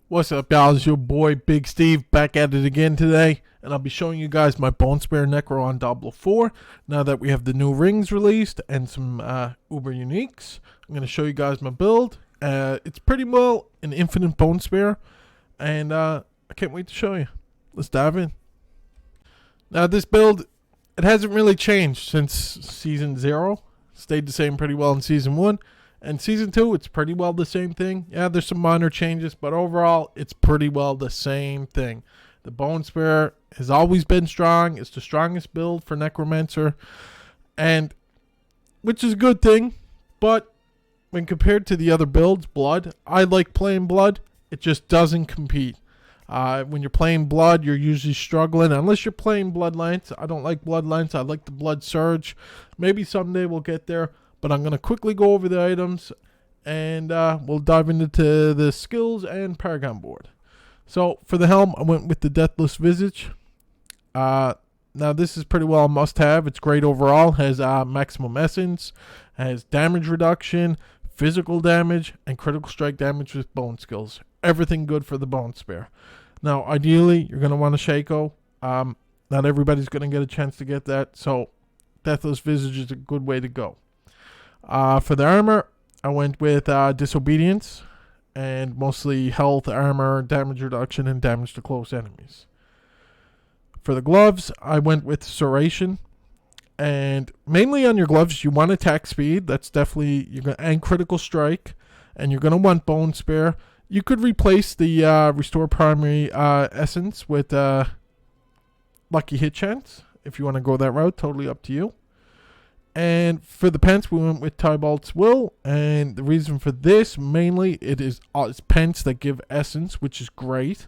What's up, y'all? It's your boy Big Steve back at it again today, and I'll be showing you guys my Bone Spare Necro on Diablo 4. Now that we have the new rings released and some Uber Uniques, I'm going to show you guys my build. It's pretty well an infinite Bone Spare, and I can't wait to show you. Let's dive in. Now this build, it hasn't really changed since Season 0. Stayed the same pretty well in Season 1. And Season 2, it's pretty well the same thing. Yeah, there's some minor changes, but overall, it's pretty well the same thing. The Bone Spare has always been strong. It's the strongest build for Necromancer, and which is a good thing. But when compared to the other builds, Blood, I like playing Blood. It just doesn't compete. When you're playing Blood, you're usually struggling. Unless you're playing Bloodlines. I don't like Bloodlines. I like the Blood Surge. Maybe someday we'll get there. But I'm going to quickly go over the items, and we'll dive into the skills and Paragon board. So for the helm, I went with the Deathless Visage. Now this is pretty well a must-have. It's great overall. Has maximum essence, has damage reduction, physical damage, and critical strike damage with bone skills. Everything good for the Bone Spare. Now ideally, you're going to want a Shaco. Not everybody's going to get a chance to get that, so Deathless Visage is a good way to go. For the armor, I went with Disobedience, and mostly health, armor, damage reduction, and damage to close enemies. For the gloves, I went with Serration, and mainly on your gloves, you want attack speed. That's definitely and critical strike, and you're gonna want Bone Spare. You could replace the Restore Primary Essence with Lucky Hit Chance if you want to go that route. Totally up to you. And for the pants, we went with Tybalt's Will, and the reason for this, mainly, it's pants that give essence, which is great,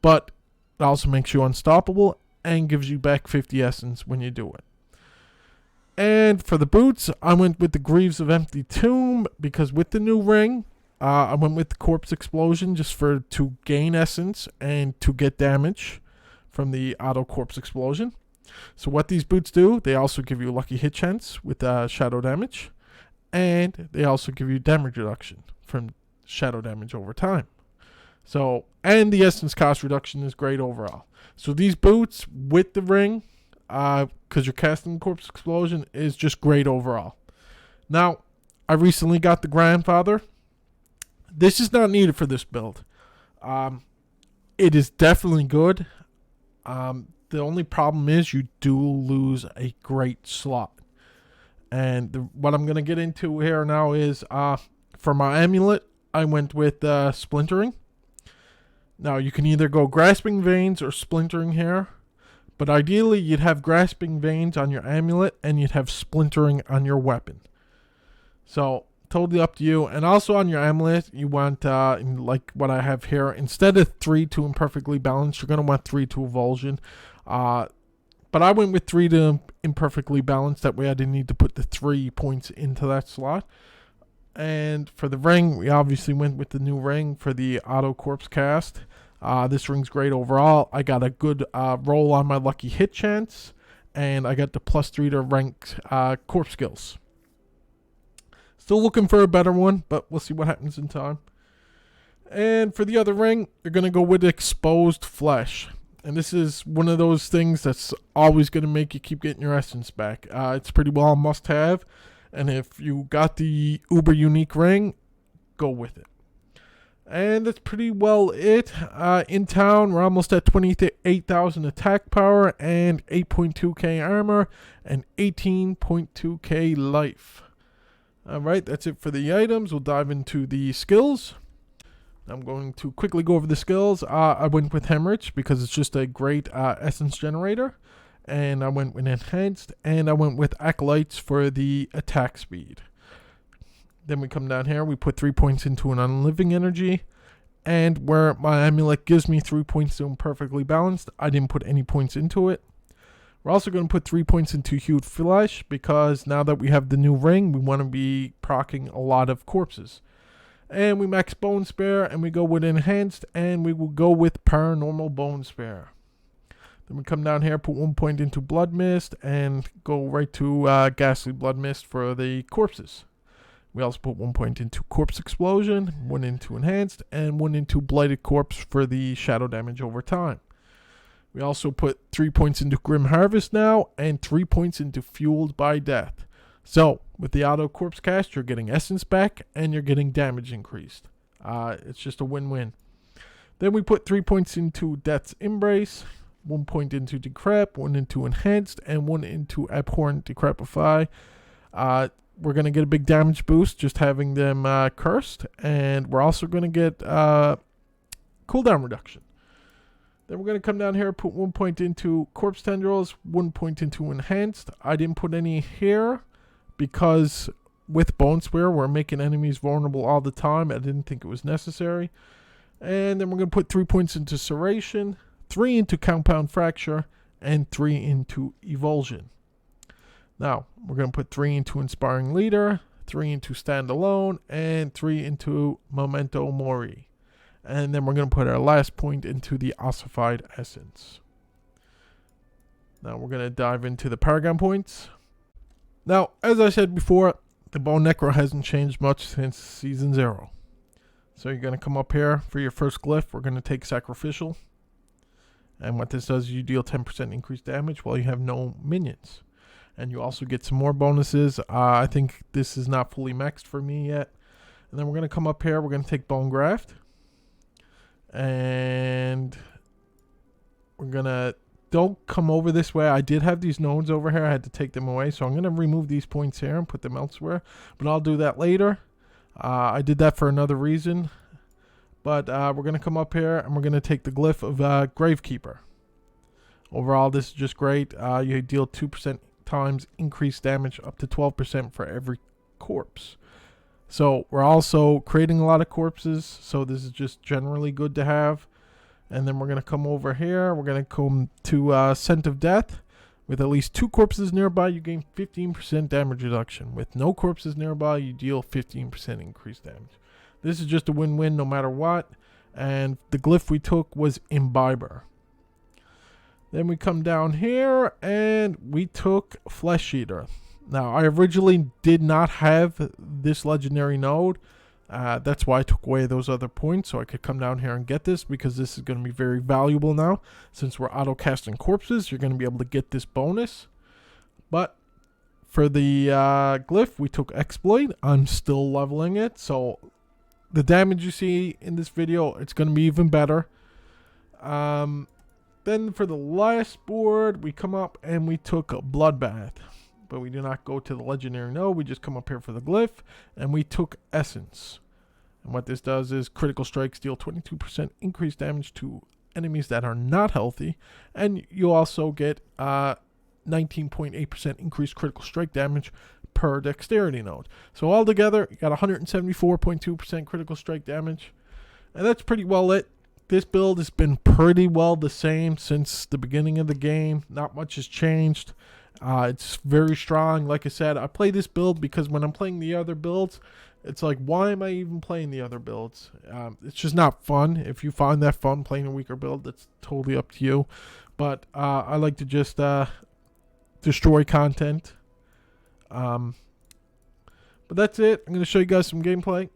but it also makes you unstoppable and gives you back 50 essence when you do it. And for the boots, I went with the Greaves of Empty Tomb, because with the new ring, I went with the Corpse Explosion just to gain essence and to get damage from the auto Corpse Explosion. So what these boots do, they also give you a lucky hit chance with shadow damage, and they also give you damage reduction from shadow damage over time. So, and the essence cost reduction is great overall. So these boots with the ring, because you're casting Corpse Explosion, is just great overall. Now, I recently got the Grandfather. This is not needed for this build. It is definitely good. The only problem is you do lose a great slot. And what I'm going to get into here now is, for my amulet, I went with Splintering. Now, you can either go Grasping Veins or Splintering here. But ideally, you'd have Grasping Veins on your amulet, and you'd have Splintering on your weapon. So, totally up to you. And also on your amulet, you want, like what I have here, instead of 3 to Imperfectly Balanced, you're going to want 3 to Evulsion. But I went with 3 to Imperfectly Balanced. That way I didn't need to put the 3 points into that slot. And for the ring, we obviously went with the new ring for the auto corpse cast. This ring's great overall. I got a good roll on my lucky hit chance, and I got the +3 to rank corpse skills. Still looking for a better one, but we'll see what happens in time. And for the other ring, you're going to go with Exposed Flesh. And this is one of those things that's always going to make you keep getting your essence back. It's pretty well a must-have. And if you got the Uber Unique ring, go with it. And that's pretty well it. In town, we're almost at 28,000 attack power and 8.2k armor and 18.2k life. Alright, that's it for the items. We'll dive into the skills. I'm going to quickly go over the skills. I went with Hemorrhage because it's just a great essence generator. And I went with Enhanced. And I went with Acolytes for the attack speed. Then we come down here. We put 3 points into an Unliving Energy. And where my amulet gives me 3 points to Imperfectly Balanced, I didn't put any points into it. We're also going to put 3 points into Hued Flesh, because now that we have the new ring, we want to be proccing a lot of corpses. And we max Bone Spare, and we go with Enhanced, and we will go with Paranormal Bone Spare. Then we come down here, put 1 point into Blood Mist, and go right to Ghastly Blood Mist for the corpses. We also put 1 point into Corpse Explosion, 1 into Enhanced, and 1 into Blighted Corpse for the shadow damage over time. We also put 3 points into Grim Harvest now, and 3 points into Fueled by Death. So, with the auto corpse cast, you're getting essence back, and you're getting damage increased. It's just a win-win. Then we put 3 points into Death's Embrace, 1 point into Decrep, 1 into Enhanced, and 1 into Abhorrent Decrepify. We're going to get a big damage boost just having them cursed, and we're also going to get cooldown reduction. Then we're going to come down here, put 1 point into Corpse Tendrils, 1 point into Enhanced. I didn't put any here because with Bone Spear, we're making enemies vulnerable all the time. I didn't think it was necessary. And then we're going to put 3 points into Serration, 3 into Compound Fracture, and 3 into Evulsion. Now, we're going to put 3 into Inspiring Leader, 3 into Stand Alone, and 3 into Memento Mori. And then we're going to put our last point into the Ossified Essence. Now, we're going to dive into the Paragon points. Now, as I said before, the Bone Necro hasn't changed much since Season 0. So you're going to come up here for your first glyph. We're going to take Sacrificial. And what this does is you deal 10% increased damage while you have no minions. And you also get some more bonuses. I think this is not fully maxed for me yet. And then we're going to come up here. We're going to take Bone Graft. And we're going to... Don't come over this way. I did have these nodes over here. I had to take them away. So I'm going to remove these points here and put them elsewhere. But I'll do that later. I did that for another reason. But we're going to come up here and we're going to take the glyph of Gravekeeper. Overall, this is just great. You deal 2% times increased damage up to 12% for every corpse. So we're also creating a lot of corpses. So this is just generally good to have. And then we're going to come over here. We're going to come to Scent of Death. With at least 2 corpses nearby, you gain 15% damage reduction. With no corpses nearby, you deal 15% increased damage. This is just a win-win no matter what. And the glyph we took was Imbiber. Then we come down here and we took Flesh Eater. Now, I originally did not have this legendary node. That's why I took away those other points so I could come down here and get this, because this is going to be very valuable now. Since we're auto-casting corpses, you're going to be able to get this bonus. But for the glyph, we took Exploit. I'm still leveling it, so the damage you see in this video, it's going to be even better. Then for the last board, we come up and we took Bloodbath. But we do not go to the legendary node. We just come up here for the glyph, and we took Essence. And what this does is critical strikes deal 22% increased damage to enemies that are not healthy, and you also get 19.8% increased critical strike damage per dexterity node. So altogether, you got 174.2% critical strike damage, and that's pretty well lit. This build has been pretty well the same since the beginning of the game. Not much has changed. It's very strong. Like I said, I play this build because when I'm playing the other builds, it's like, why am I even playing the other builds? It's just not fun. If you find that fun playing a weaker build, that's totally up to you. But I like to just destroy content. But that's it. I'm going to show you guys some gameplay.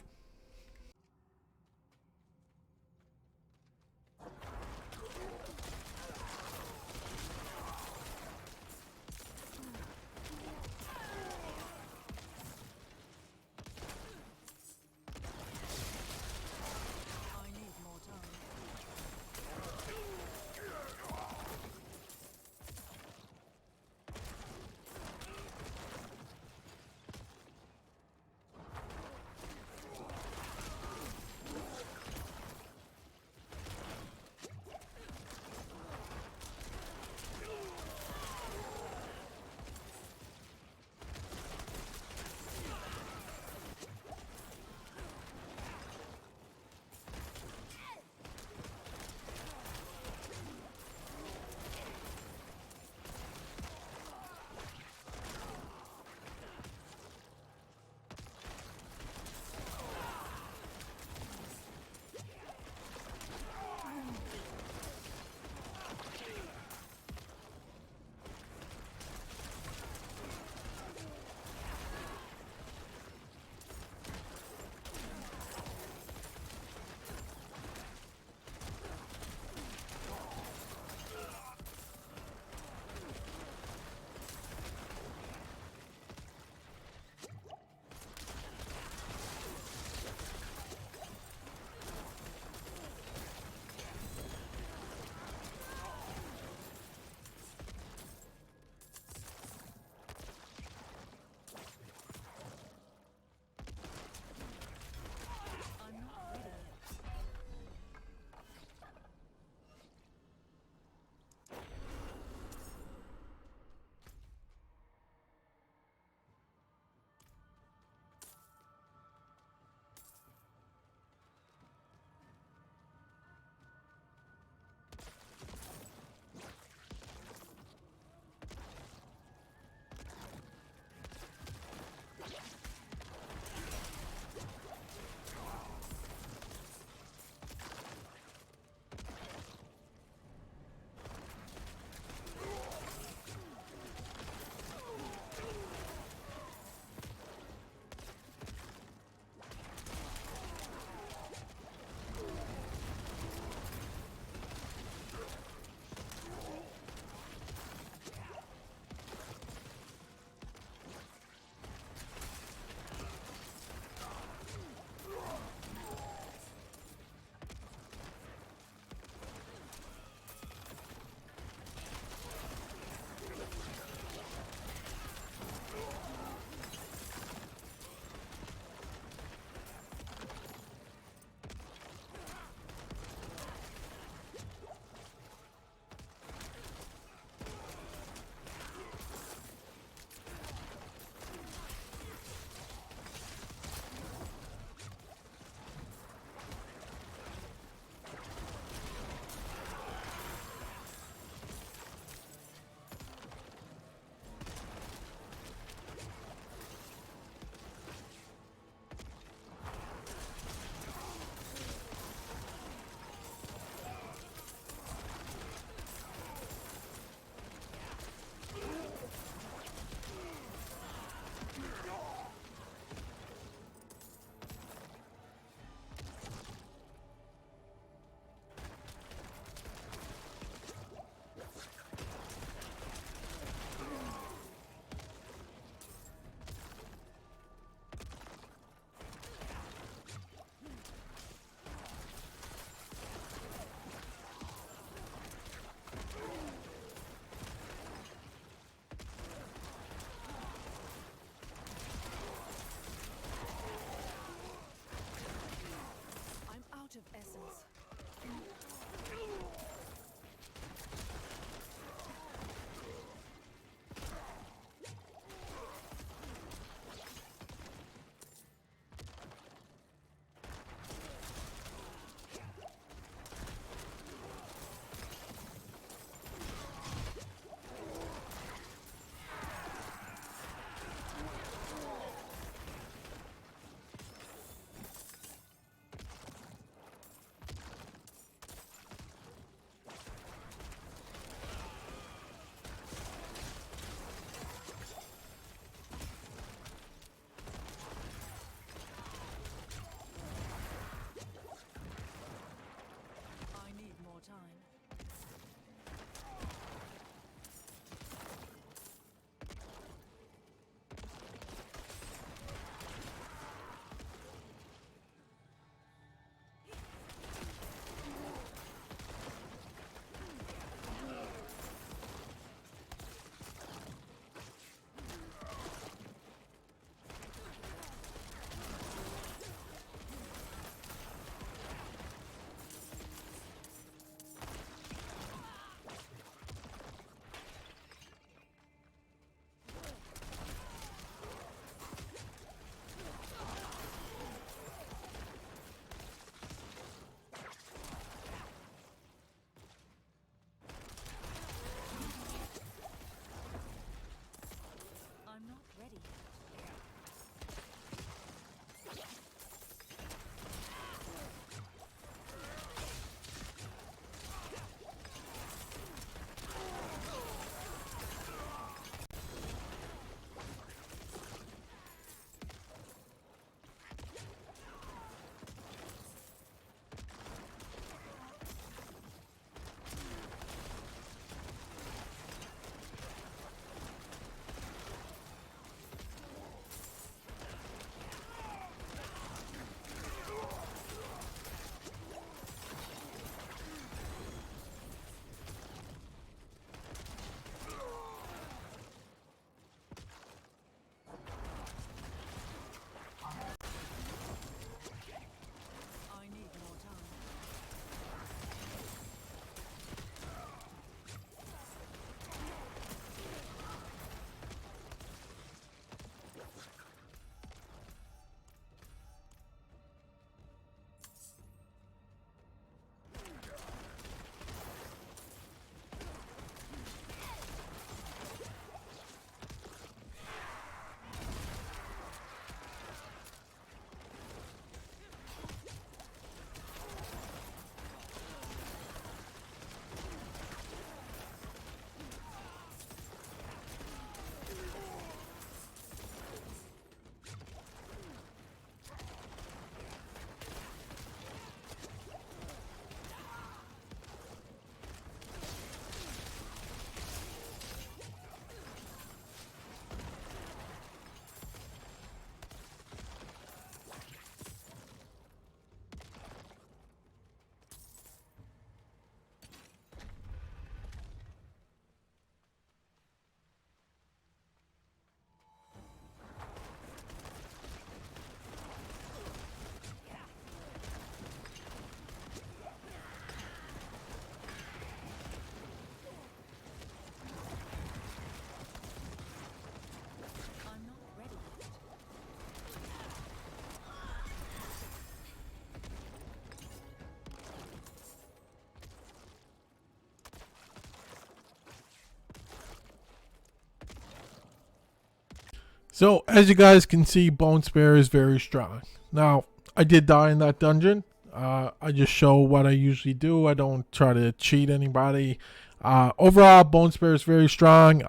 So, as you guys can see, Bone Spear is very strong. Now, I did die in that dungeon. I just show what I usually do. I don't try to cheat anybody. Overall, Bone Spear is very strong.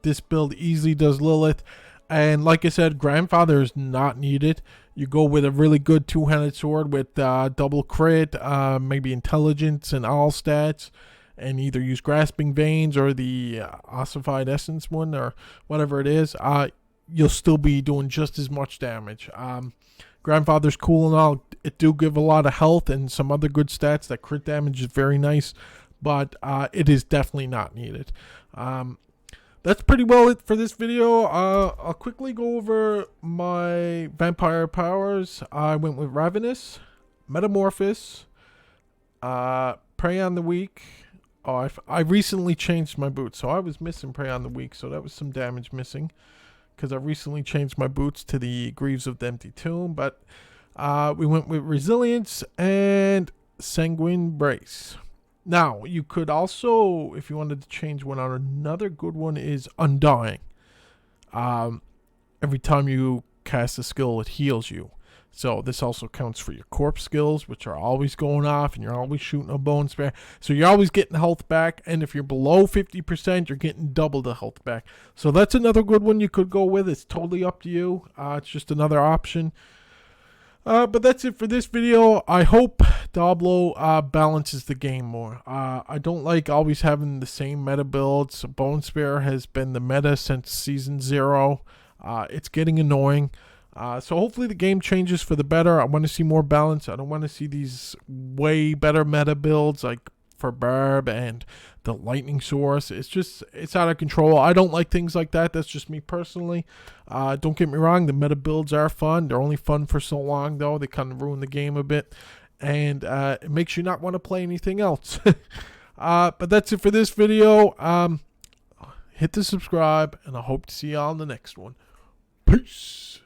This build easily does Lilith. And like I said, Grandfather is not needed. You go with a really good two-handed sword with double crit, maybe intelligence and all stats, and either use Grasping Veins or the Ossified Essence one or whatever it is. You'll still be doing just as much damage. Grandfather's cool and all. It do give a lot of health and some other good stats. That crit damage is very nice, but it is definitely not needed. That's pretty well it for this video. I'll quickly go over my vampire powers. I went with Ravenous, Metamorphosis, Prey on the Weak. Oh, I recently changed my boots, so I was missing Prey on the Weak, so that was some damage missing, because I recently changed my boots to the Greaves of the Empty Tomb. But we went with Resilience and Sanguine Brace. Now, you could also, if you wanted to change one out, another good one is Undying. Every time you cast a skill, it heals you. So this also counts for your corpse skills, which are always going off, and you're always shooting a Bone Spear. So you're always getting health back, and if you're below 50%, you're getting double the health back. So that's another good one you could go with. It's totally up to you. It's just another option. But that's it for this video. I hope Diablo balances the game more. I don't like always having the same meta builds. Bone Spear has been the meta since Season 0. It's getting annoying. So hopefully the game changes for the better. I want to see more balance. I don't want to see these way better meta builds like for Barb and the Lightning Source. It's out of control. I don't like things like that. That's just me personally. Don't get me wrong. The meta builds are fun. They're only fun for so long, though. They kind of ruin the game a bit. And it makes you not want to play anything else. But that's it for this video. Hit the subscribe, and I hope to see y'all in the next one. Peace.